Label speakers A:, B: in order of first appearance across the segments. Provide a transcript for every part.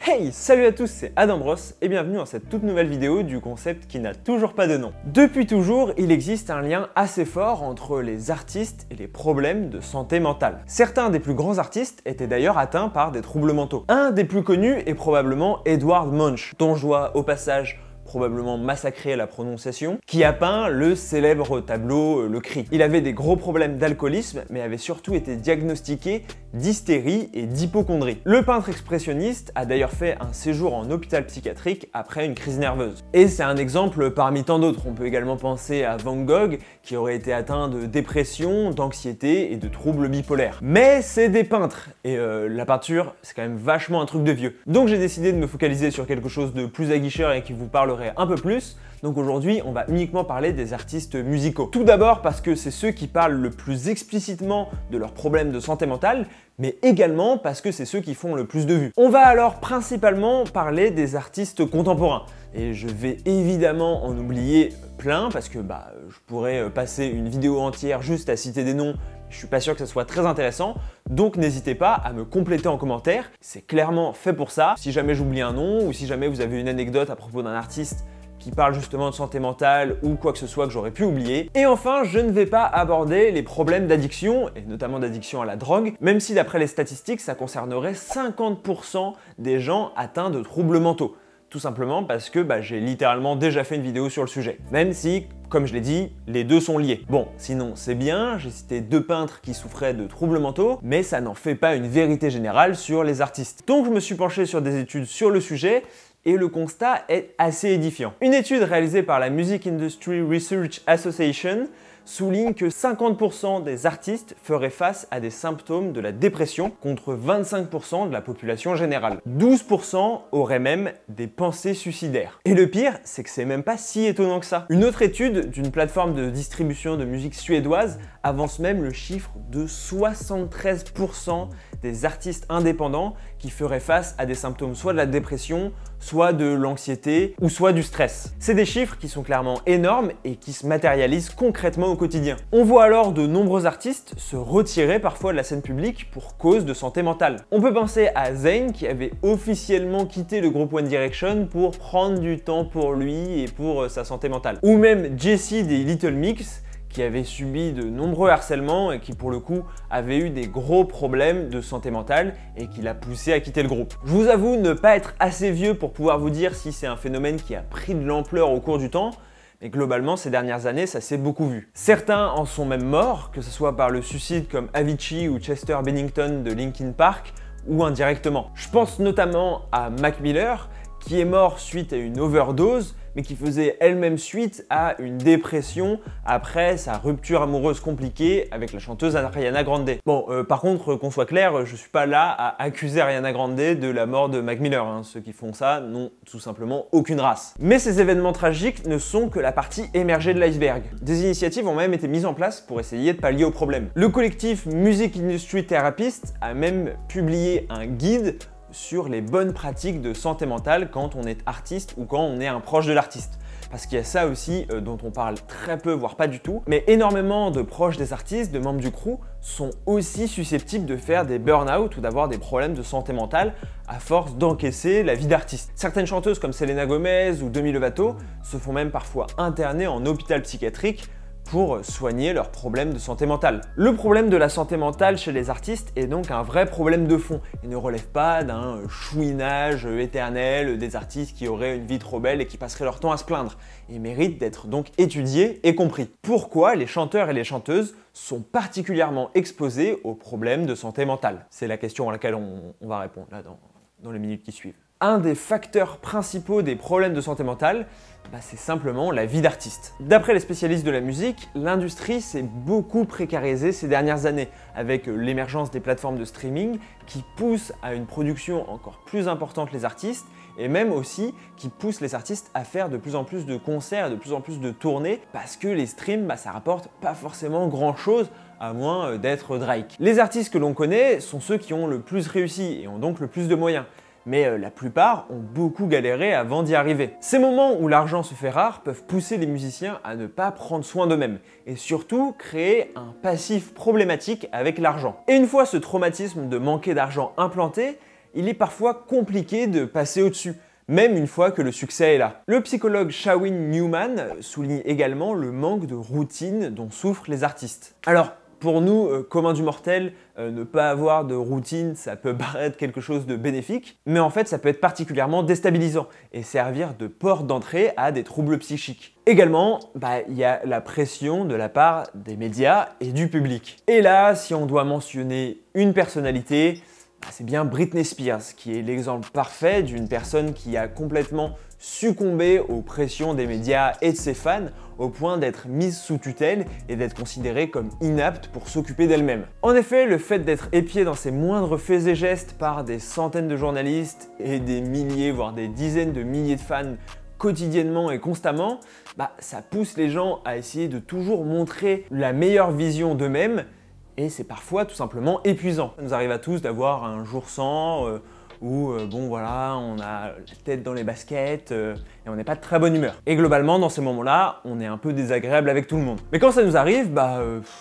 A: Hey, salut à tous, c'est Adam Bros et bienvenue dans cette toute nouvelle vidéo du concept qui n'a toujours pas de nom. Depuis toujours, il existe un lien assez fort entre les artistes et les problèmes de santé mentale. Certains des plus grands artistes étaient d'ailleurs atteints par des troubles mentaux. Un des plus connus est probablement Edvard Munch, dont je dois au passage probablement massacré à la prononciation, qui a peint le célèbre tableau Le Cri. Il avait des gros problèmes d'alcoolisme, mais avait surtout été diagnostiqué d'hystérie et d'hypocondrie. Le peintre expressionniste a d'ailleurs fait un séjour en hôpital psychiatrique après une crise nerveuse. Et c'est un exemple parmi tant d'autres. On peut également penser à Van Gogh, qui aurait été atteint de dépression, d'anxiété et de troubles bipolaires. Mais c'est des peintres, et la peinture, c'est quand même vachement un truc de vieux. Donc j'ai décidé de me focaliser sur quelque chose de plus aguicheur et qui vous parlerait un peu plus. Donc aujourd'hui, on va uniquement parler des artistes musicaux. Tout d'abord parce que c'est ceux qui parlent le plus explicitement de leurs problèmes de santé mentale, mais également parce que c'est ceux qui font le plus de vues. On va alors principalement parler des artistes contemporains. Et je vais évidemment en oublier plein parce que je pourrais passer une vidéo entière juste à citer des noms. Je suis pas sûr que ce soit très intéressant, donc n'hésitez pas à me compléter en commentaire. C'est clairement fait pour ça. Si jamais j'oublie un nom ou si jamais vous avez une anecdote à propos d'un artiste qui parle justement de santé mentale ou quoi que ce soit que j'aurais pu oublier. Et enfin, je ne vais pas aborder les problèmes d'addiction, et notamment d'addiction à la drogue, même si d'après les statistiques, ça concernerait 50% des gens atteints de troubles mentaux. Tout simplement parce que j'ai littéralement déjà fait une vidéo sur le sujet. Même si, comme je l'ai dit, les deux sont liés. Bon, sinon c'est bien, j'ai cité deux peintres qui souffraient de troubles mentaux, mais ça n'en fait pas une vérité générale sur les artistes. Donc je me suis penché sur des études sur le sujet, et le constat est assez édifiant. Une étude réalisée par la Music Industry Research Association souligne que 50% des artistes feraient face à des symptômes de la dépression contre 25% de la population générale. 12% auraient même des pensées suicidaires. Et le pire, c'est que c'est même pas si étonnant que ça. Une autre étude d'une plateforme de distribution de musique suédoise avance même le chiffre de 73% des artistes indépendants qui feraient face à des symptômes soit de la dépression, soit de l'anxiété ou soit du stress. C'est des chiffres qui sont clairement énormes et qui se matérialisent concrètement au quotidien. On voit alors de nombreux artistes se retirer parfois de la scène publique pour cause de santé mentale. On peut penser à Zayn qui avait officiellement quitté le groupe One Direction pour prendre du temps pour lui et pour sa santé mentale. Ou même Jessie des Little Mix qui avait subi de nombreux harcèlements et qui pour le coup avait eu des gros problèmes de santé mentale et qui l'a poussé à quitter le groupe. Je vous avoue ne pas être assez vieux pour pouvoir vous dire si c'est un phénomène qui a pris de l'ampleur au cours du temps, mais globalement ces dernières années ça s'est beaucoup vu. Certains en sont même morts, que ce soit par le suicide comme Avicii ou Chester Bennington de Linkin Park, ou indirectement. Je pense notamment à Mac Miller, qui est mort suite à une overdose, mais qui faisait elle-même suite à une dépression après sa rupture amoureuse compliquée avec la chanteuse Ariana Grande. Bon, par contre, qu'on soit clair, je suis pas là à accuser Ariana Grande de la mort de Mac Miller. Ceux qui font ça n'ont tout simplement aucune race. Mais ces événements tragiques ne sont que la partie émergée de l'iceberg. Des initiatives ont même été mises en place pour essayer de pallier au problème. Le collectif Music Industry Therapist a même publié un guide sur les bonnes pratiques de santé mentale quand on est artiste ou quand on est un proche de l'artiste. Parce qu'il y a ça aussi dont on parle très peu, voire pas du tout, mais énormément de proches des artistes, de membres du crew, sont aussi susceptibles de faire des burn-out ou d'avoir des problèmes de santé mentale à force d'encaisser la vie d'artiste. Certaines chanteuses comme Selena Gomez ou Demi Lovato se font même parfois interner en hôpital psychiatrique pour soigner leurs problèmes de santé mentale. Le problème de la santé mentale chez les artistes est donc un vrai problème de fond et ne relève pas d'un chouinage éternel des artistes qui auraient une vie trop belle et qui passeraient leur temps à se plaindre et mérite d'être donc étudié et compris. Pourquoi les chanteurs et les chanteuses sont particulièrement exposés aux problèmes de santé mentale? C'est la question à laquelle on va répondre là dans les minutes qui suivent. Un des facteurs principaux des problèmes de santé mentale, c'est simplement la vie d'artiste. D'après les spécialistes de la musique, l'industrie s'est beaucoup précarisée ces dernières années, avec l'émergence des plateformes de streaming qui poussent à une production encore plus importante les artistes, et même aussi qui poussent les artistes à faire de plus en plus de concerts, de plus en plus de tournées, parce que les streams, ça rapporte pas forcément grand chose, à moins d'être Drake. Les artistes que l'on connaît sont ceux qui ont le plus réussi et ont donc le plus de moyens. Mais la plupart ont beaucoup galéré avant d'y arriver. Ces moments où l'argent se fait rare peuvent pousser les musiciens à ne pas prendre soin d'eux-mêmes et surtout créer un passif problématique avec l'argent. Et une fois ce traumatisme de manquer d'argent implanté, il est parfois compliqué de passer au-dessus, même une fois que le succès est là. Le psychologue Shawin Newman souligne également le manque de routine dont souffrent les artistes. Alors, pour nous, communs du mortel, ne pas avoir de routine, ça peut paraître quelque chose de bénéfique, mais en fait, ça peut être particulièrement déstabilisant et servir de porte d'entrée à des troubles psychiques. Également, il y a la pression de la part des médias et du public. Et là, si on doit mentionner une personnalité, c'est bien Britney Spears, qui est l'exemple parfait d'une personne qui a complètement succombé aux pressions des médias et de ses fans au point d'être mise sous tutelle et d'être considérée comme inapte pour s'occuper d'elle-même. En effet, le fait d'être épié dans ses moindres faits et gestes par des centaines de journalistes et des milliers, voire des dizaines de milliers de fans quotidiennement et constamment, ça pousse les gens à essayer de toujours montrer la meilleure vision d'eux-mêmes. Et c'est parfois tout simplement épuisant. Ça nous arrive à tous d'avoir un jour sans, où bon voilà, on a la tête dans les baskets et on n'est pas de très bonne humeur. Et globalement, dans ces moments-là, on est un peu désagréable avec tout le monde. Mais quand ça nous arrive,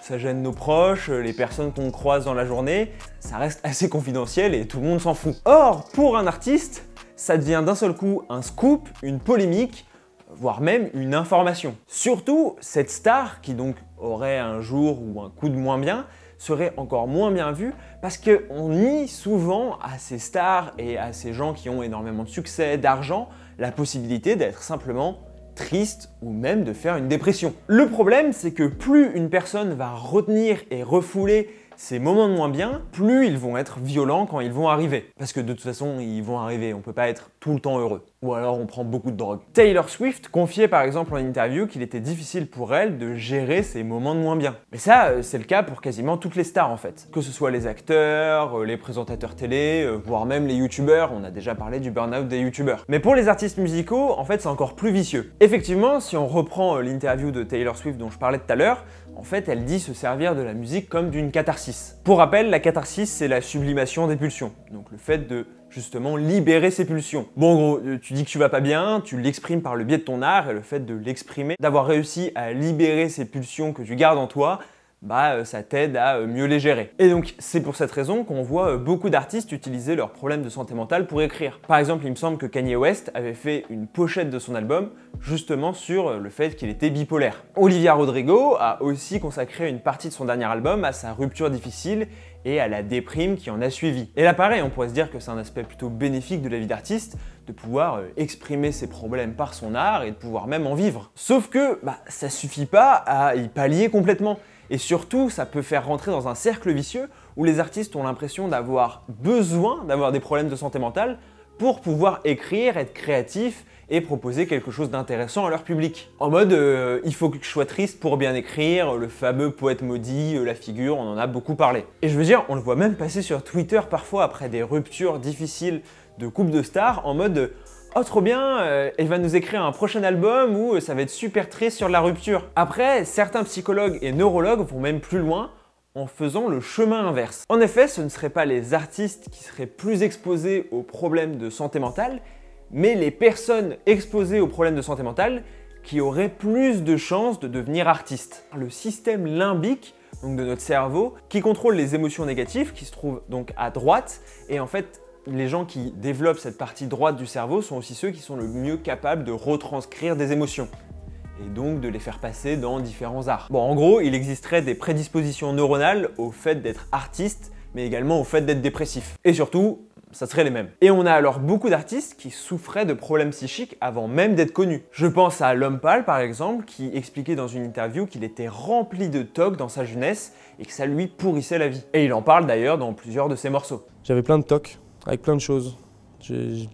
A: ça gêne nos proches, les personnes qu'on croise dans la journée, ça reste assez confidentiel et tout le monde s'en fout. Or, pour un artiste, ça devient d'un seul coup un scoop, une polémique, voire même une information. Surtout, cette star qui donc aurait un jour ou un coup de moins bien, serait encore moins bien vue parce qu'on nie souvent à ces stars et à ces gens qui ont énormément de succès, d'argent, la possibilité d'être simplement triste ou même de faire une dépression. Le problème, c'est que plus une personne va retenir et refouler ces moments de moins bien, plus ils vont être violents quand ils vont arriver. Parce que de toute façon, ils vont arriver, on peut pas être tout le temps heureux. Ou alors on prend beaucoup de drogue. Taylor Swift confiait par exemple en interview qu'il était difficile pour elle de gérer ces moments de moins bien. Mais ça, c'est le cas pour quasiment toutes les stars en fait. Que ce soit les acteurs, les présentateurs télé, voire même les youtubeurs, on a déjà parlé du burn-out des youtubeurs. Mais pour les artistes musicaux, en fait c'est encore plus vicieux. Effectivement, si on reprend l'interview de Taylor Swift dont je parlais tout à l'heure, en fait elle dit se servir de la musique comme d'une catharsis. Pour rappel, la catharsis c'est la sublimation des pulsions. Donc le fait de justement libérer ses pulsions. Bon, en gros, tu dis que tu vas pas bien, tu l'exprimes par le biais de ton art et le fait de l'exprimer, d'avoir réussi à libérer ces pulsions que tu gardes en toi, ça t'aide à mieux les gérer. Et donc, c'est pour cette raison qu'on voit beaucoup d'artistes utiliser leurs problèmes de santé mentale pour écrire. Par exemple, il me semble que Kanye West avait fait une pochette de son album justement sur le fait qu'il était bipolaire. Olivia Rodrigo a aussi consacré une partie de son dernier album à sa rupture difficile et à la déprime qui en a suivi. Et là pareil, on pourrait se dire que c'est un aspect plutôt bénéfique de la vie d'artiste, de pouvoir exprimer ses problèmes par son art et de pouvoir même en vivre. Sauf que ça suffit pas à y pallier complètement. Et surtout, ça peut faire rentrer dans un cercle vicieux où les artistes ont l'impression d'avoir besoin d'avoir des problèmes de santé mentale pour pouvoir écrire, être créatif et proposer quelque chose d'intéressant à leur public. En mode, il faut que je sois triste pour bien écrire, le fameux poète maudit, la figure, on en a beaucoup parlé. Et je veux dire, on le voit même passer sur Twitter parfois après des ruptures difficiles de couples de stars, en mode oh trop bien, elle va nous écrire un prochain album où ça va être super triste sur la rupture. Après, certains psychologues et neurologues vont même plus loin en faisant le chemin inverse. En effet, ce ne seraient pas les artistes qui seraient plus exposés aux problèmes de santé mentale, mais les personnes exposées aux problèmes de santé mentale qui auraient plus de chances de devenir artistes. Le système limbique, donc de notre cerveau, qui contrôle les émotions négatives, qui se trouve donc à droite, et en fait, les gens qui développent cette partie droite du cerveau sont aussi ceux qui sont le mieux capables de retranscrire des émotions et donc de les faire passer dans différents arts. Bon, en gros, il existerait des prédispositions neuronales au fait d'être artiste, mais également au fait d'être dépressif. Et surtout, ça serait les mêmes. Et on a alors beaucoup d'artistes qui souffraient de problèmes psychiques avant même d'être connus. Je pense à L'Homme Pâle par exemple, qui expliquait dans une interview qu'il était rempli de tocs dans sa jeunesse et que ça lui pourrissait la vie. Et il en parle d'ailleurs dans plusieurs de ses morceaux.
B: J'avais plein de tocs, avec plein de choses.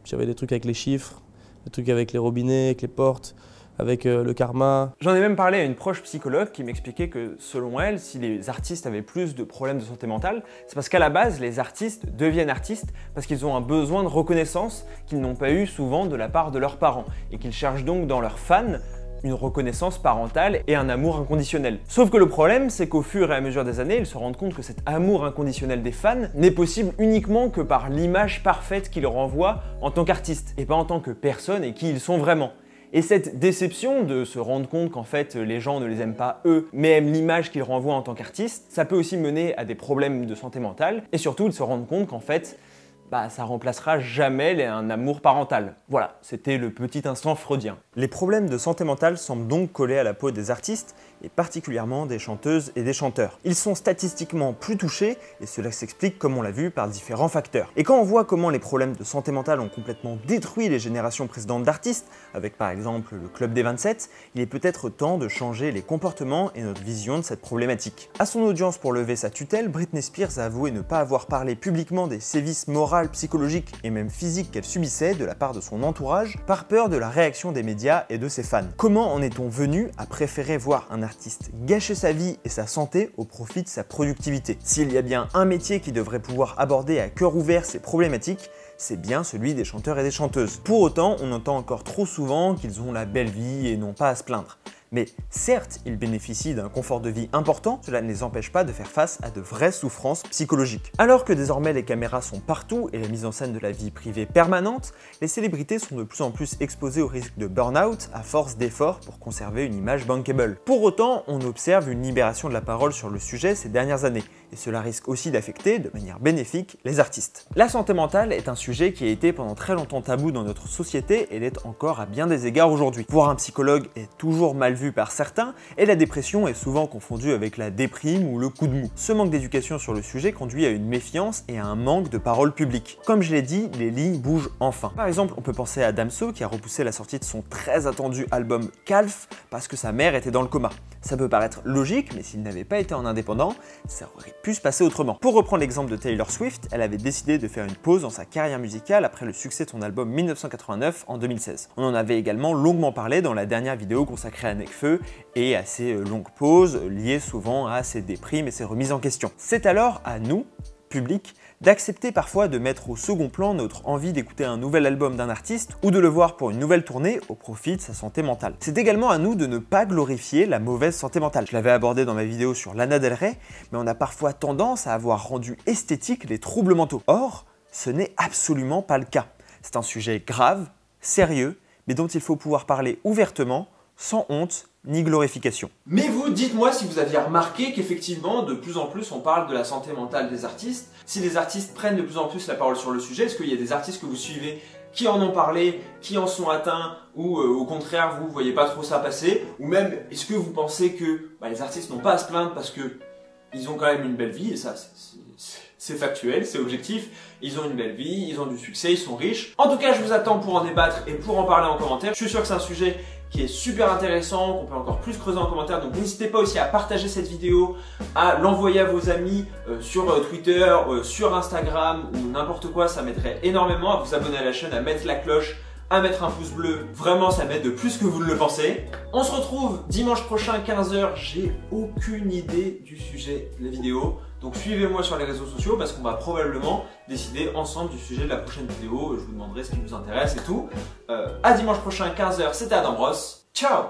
B: J'avais des trucs avec les chiffres, des trucs avec les robinets, avec les portes, avec le karma.
A: J'en ai même parlé à une proche psychologue qui m'expliquait que selon elle, si les artistes avaient plus de problèmes de santé mentale, c'est parce qu'à la base, les artistes deviennent artistes parce qu'ils ont un besoin de reconnaissance qu'ils n'ont pas eu souvent de la part de leurs parents et qu'ils cherchent donc dans leurs fans une reconnaissance parentale et un amour inconditionnel. Sauf que le problème, c'est qu'au fur et à mesure des années, ils se rendent compte que cet amour inconditionnel des fans n'est possible uniquement que par l'image parfaite qu'ils renvoient en tant qu'artistes, et pas en tant que personne et qui ils sont vraiment. Et cette déception de se rendre compte qu'en fait les gens ne les aiment pas eux, mais aiment l'image qu'ils renvoient en tant qu'artistes, ça peut aussi mener à des problèmes de santé mentale, et surtout de se rendre compte qu'en fait, ça remplacera jamais un amour parental. Voilà, c'était le petit instant freudien. Les problèmes de santé mentale semblent donc coller à la peau des artistes, et particulièrement des chanteuses et des chanteurs. Ils sont statistiquement plus touchés, et cela s'explique, comme on l'a vu, par différents facteurs. Et quand on voit comment les problèmes de santé mentale ont complètement détruit les générations précédentes d'artistes, avec par exemple le Club des 27, il est peut-être temps de changer les comportements et notre vision de cette problématique. À son audience pour lever sa tutelle, Britney Spears a avoué ne pas avoir parlé publiquement des sévices moraux, psychologiques et même physiques qu'elle subissait de la part de son entourage, par peur de la réaction des médias et de ses fans. Comment en est-on venu à préférer voir un artiste gâcher sa vie et sa santé au profit de sa productivité? S'il y a bien un métier qui devrait pouvoir aborder à cœur ouvert ces problématiques, c'est bien celui des chanteurs et des chanteuses. Pour autant, on entend encore trop souvent qu'ils ont la belle vie et n'ont pas à se plaindre. Mais certes, ils bénéficient d'un confort de vie important, cela ne les empêche pas de faire face à de vraies souffrances psychologiques. Alors que désormais les caméras sont partout et la mise en scène de la vie privée permanente, les célébrités sont de plus en plus exposées au risque de burn-out à force d'efforts pour conserver une image bankable. Pour autant, on observe une libération de la parole sur le sujet ces dernières années, et cela risque aussi d'affecter de manière bénéfique les artistes. La santé mentale est un sujet qui a été pendant très longtemps tabou dans notre société et l'est encore à bien des égards aujourd'hui. Voir un psychologue est toujours mal vu par certains et la dépression est souvent confondue avec la déprime ou le coup de mou. Ce manque d'éducation sur le sujet conduit à une méfiance et à un manque de parole publique. Comme je l'ai dit, les lignes bougent enfin. Par exemple, on peut penser à Damso qui a repoussé la sortie de son très attendu album Calf parce que sa mère était dans le coma. Ça peut paraître logique, mais s'il n'avait pas été en indépendant, ça aurait pu se passer autrement. Pour reprendre l'exemple de Taylor Swift, elle avait décidé de faire une pause dans sa carrière musicale après le succès de son album 1989 en 2016. On en avait également longuement parlé dans la dernière vidéo consacrée à Nekfeu et à ses longues pauses liées souvent à ses déprimes et ses remises en question. C'est alors à nous, public, d'accepter parfois de mettre au second plan notre envie d'écouter un nouvel album d'un artiste ou de le voir pour une nouvelle tournée au profit de sa santé mentale. C'est également à nous de ne pas glorifier la mauvaise santé mentale. Je l'avais abordé dans ma vidéo sur Lana Del Rey, mais on a parfois tendance à avoir rendu esthétiques les troubles mentaux. Or, ce n'est absolument pas le cas. C'est un sujet grave, sérieux, mais dont il faut pouvoir parler ouvertement, sans honte ni glorification.
C: Mais vous, dites-moi si vous aviez remarqué qu'effectivement, de plus en plus, on parle de la santé mentale des artistes. Si les artistes prennent de plus en plus la parole sur le sujet, est-ce qu'il y a des artistes que vous suivez qui en ont parlé, qui en sont atteints, ou au contraire, vous voyez pas trop ça passer? Ou même, est-ce que vous pensez que les artistes n'ont pas à se plaindre parce que ils ont quand même une belle vie, et ça, c'est factuel, c'est objectif. Ils ont une belle vie, ils ont du succès, ils sont riches. En tout cas, je vous attends pour en débattre et pour en parler en commentaire. Je suis sûr que c'est un sujet qui est super intéressant, qu'on peut encore plus creuser en commentaire. Donc n'hésitez pas aussi à partager cette vidéo, à l'envoyer à vos amis sur Twitter, sur Instagram ou n'importe quoi. Ça m'aiderait énormément. À vous abonner à la chaîne, à mettre la cloche, à mettre un pouce bleu. Vraiment, ça m'aide de plus que vous ne le pensez. On se retrouve dimanche prochain 15 h. J'ai aucune idée du sujet de la vidéo. Donc suivez-moi sur les réseaux sociaux parce qu'on va probablement décider ensemble du sujet de la prochaine vidéo. Je vous demanderai ce qui vous intéresse et tout. À dimanche prochain 15 h, c'était Adam Bros. Ciao!